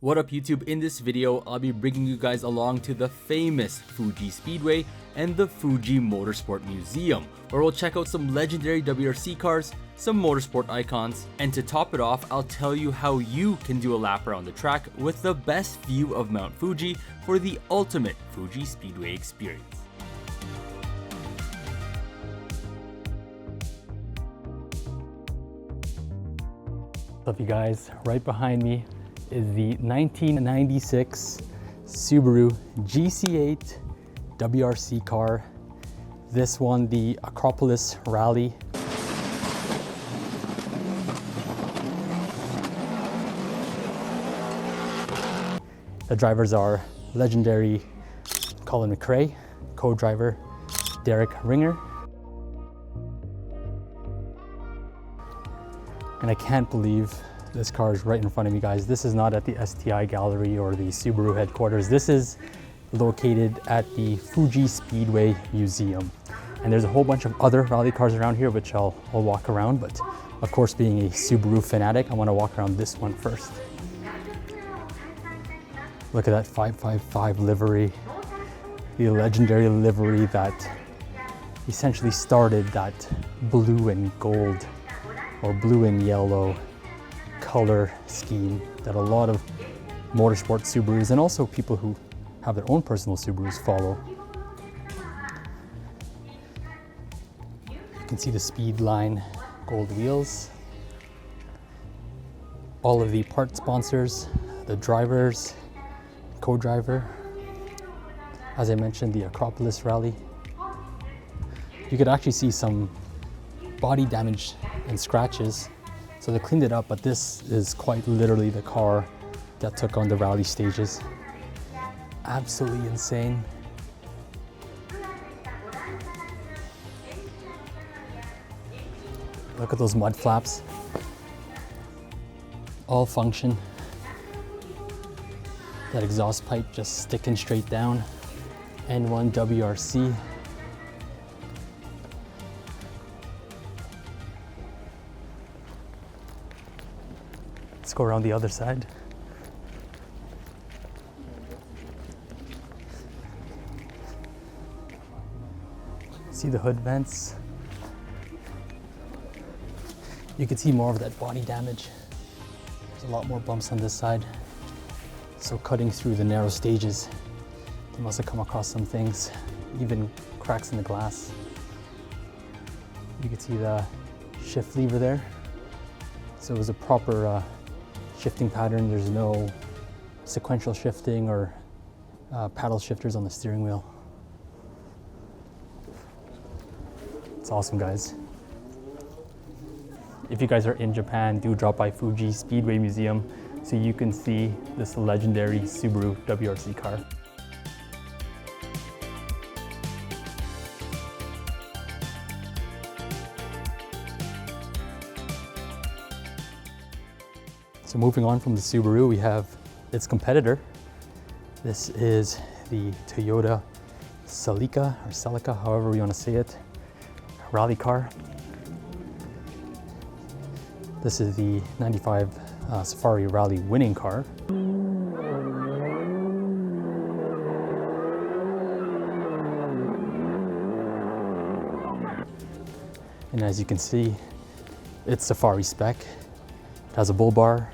What up YouTube? In this video, I'll be bringing you guys along to the famous Fuji Speedway and the Fuji Motorsport Museum, where we'll check out some legendary WRC cars, some motorsport icons, and to top it off, I'll tell you how you can do a lap around the track with the best view of Mount Fuji for the ultimate Fuji Speedway experience. What's up you guys? Right behind me is the 1996 Subaru GC8 WRC car. This won the Acropolis Rally. The drivers are legendary Colin McRae, co-driver Derek Ringer. And I can't believe this car is right in front of me, guys. This is not at the STI gallery or the Subaru headquarters. This is located at the Fuji Speedway Museum. And there's a whole bunch of other rally cars around here, which I'll walk around. But of course, being a Subaru fanatic, I want to walk around this one first. Look at that 555 livery, the legendary livery that essentially started that blue and gold or blue and yellow color scheme that a lot of motorsport Subarus and also people who have their own personal Subarus follow. You can see the Speedline gold wheels, all of the part sponsors, the drivers, co-driver, as I mentioned, the Acropolis Rally. You could actually see some body damage and scratches. So they cleaned it up, but this is quite literally the car that took on the rally stages. Absolutely insane. Look at those mud flaps. All function. That exhaust pipe just sticking straight down. N1 WRC. Let's go around the other side. See the hood vents. You can see more of that body damage. There's a lot more bumps on this side. So cutting through the narrow stages, they must have come across some things, even cracks in the glass. You can see the shift lever there. So it was a proper shifting pattern. There's no sequential shifting or paddle shifters on the steering wheel. It's awesome, guys. If you guys are in Japan, do drop by Fuji Speedway Museum so you can see this legendary Subaru WRC car. So moving on from the Subaru, we have its competitor. This is the Toyota Celica, or Celica, however you want to say it, rally car. This is the 95 Safari Rally winning car. And as you can see, it's Safari spec. It has a bull bar,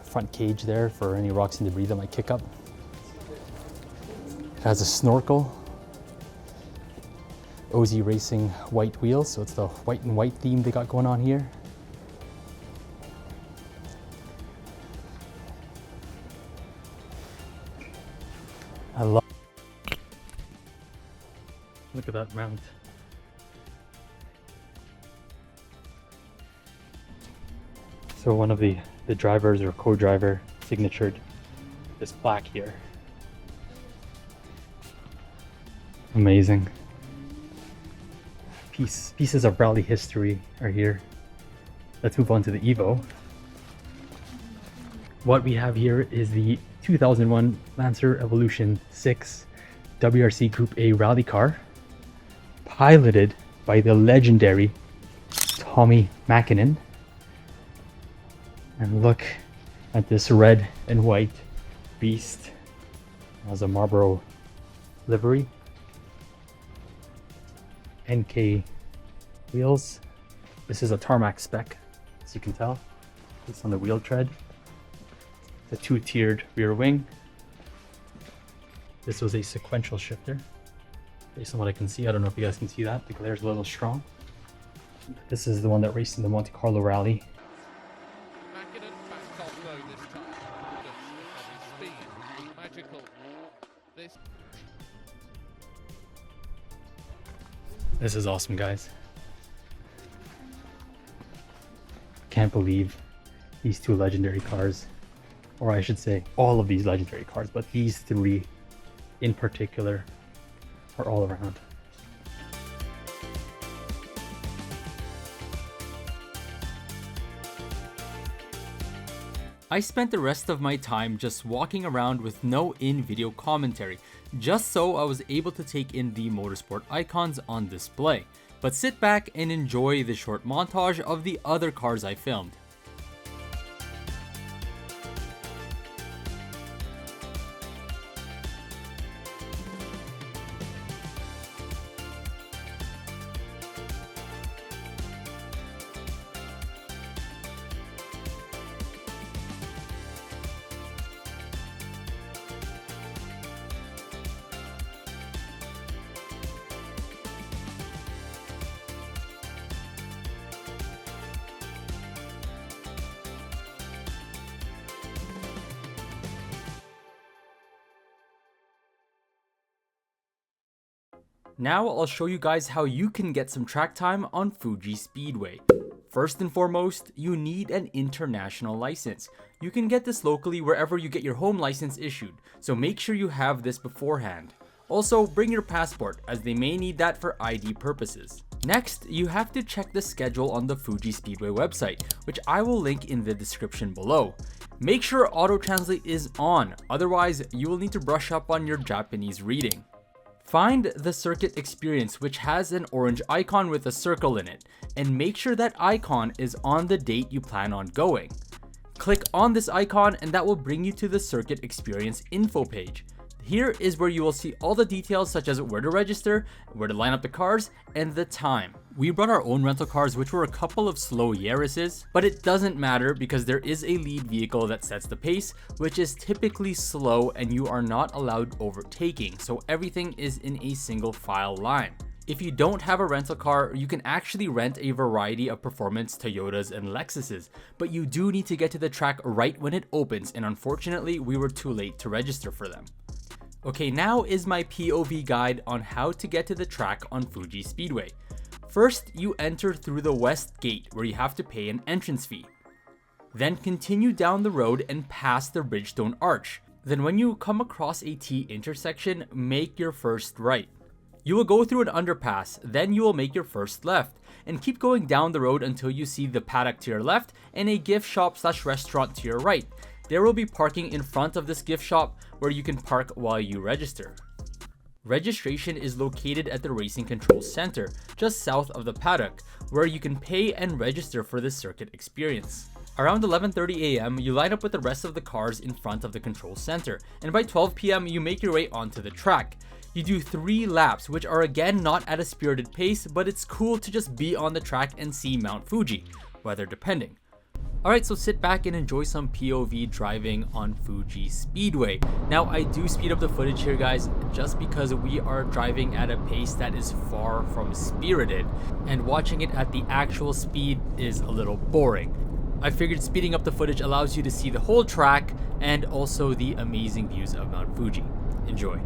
front cage there for any rocks and debris that might kick up. It has a snorkel, OZ Racing white wheels, so it's the white and white theme they got going on here. I love. Look at that mount. So one of the drivers or co-driver signatured this plaque here. Amazing. Pieces of rally history are here. Let's move on to the EVO. What we have here is the 2001 Lancer Evolution 6 WRC Group A rally car, piloted by the legendary Tommi Mäkinen. And look at this red and white beast. It has a Marlboro livery, NK wheels. This is a tarmac spec, as you can tell, based on the wheel tread. The 2-tiered rear wing. This was a sequential shifter, based on what I can see. I don't know if you guys can see that. The glare's a little strong. This is the one that raced in the Monte Carlo Rally. This is awesome, guys. Can't believe these two legendary cars, or I should say all of these legendary cars, but these three in particular are all around. I spent the rest of my time just walking around with no in-video commentary, just so I was able to take in the motorsport icons on display. But sit back and enjoy the short montage of the other cars I filmed. Now I'll show you guys how you can get some track time on Fuji Speedway. First and foremost, you need an international license. You can get this locally wherever you get your home license issued, so make sure you have this beforehand. Also, bring your passport, as they may need that for ID purposes. Next, you have to check the schedule on the Fuji Speedway website, which I will link in the description below. Make sure auto translate is on, otherwise you will need to brush up on your Japanese reading. Find the circuit experience, which has an orange icon with a circle in it, and make sure that icon is on the date you plan on going. Click on this icon and that will bring you to the circuit experience info page. Here is where you will see all the details, such as where to register, where to line up the cars, and the time. We brought our own rental cars, which were a couple of slow Yaris's, but it doesn't matter because there is a lead vehicle that sets the pace, which is typically slow and you are not allowed overtaking, so everything is in a single file line. If you don't have a rental car, you can actually rent a variety of performance Toyotas and Lexuses, but you do need to get to the track right when it opens, and unfortunately we were too late to register for them. Okay, now is my POV guide on how to get to the track on Fuji Speedway. First, you enter through the west gate where you have to pay an entrance fee. Then continue down the road and past the Bridgestone Arch. Then when you come across a T intersection, make your first right. You will go through an underpass, then you will make your first left, and keep going down the road until you see the paddock to your left and a gift shop / restaurant to your right. There will be parking in front of this gift shop where you can park while you register. Registration is located at the Racing Control Center, just south of the paddock, where you can pay and register for the circuit experience. Around 11:30 a.m., you line up with the rest of the cars in front of the control center, and by 12 p.m. you make your way onto the track. You do 3 laps, which are again not at a spirited pace, but it's cool to just be on the track and see Mount Fuji, weather depending. Alright, so sit back and enjoy some POV driving on Fuji Speedway. Now, I do speed up the footage here, guys, just because we are driving at a pace that is far from spirited, and watching it at the actual speed is a little boring. I figured speeding up the footage allows you to see the whole track and also the amazing views of Mount Fuji. Enjoy.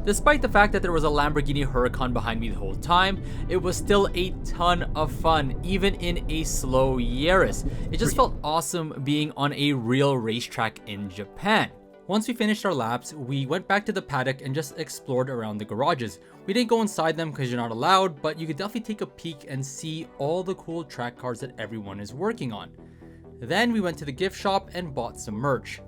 Despite the fact that there was a Lamborghini Huracan behind me the whole time, it was still a ton of fun, even in a slow Yaris. It just felt awesome being on a real racetrack in Japan. Once we finished our laps, we went back to the paddock and just explored around the garages. We didn't go inside them because you're not allowed, but you could definitely take a peek and see all the cool track cars that everyone is working on. Then we went to the gift shop and bought some merch.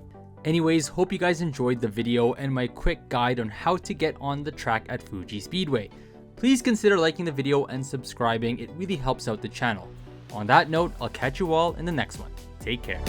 Anyways, hope you guys enjoyed the video and my quick guide on how to get on the track at Fuji Speedway. Please consider liking the video and subscribing, it really helps out the channel. On that note, I'll catch you all in the next one. Take care.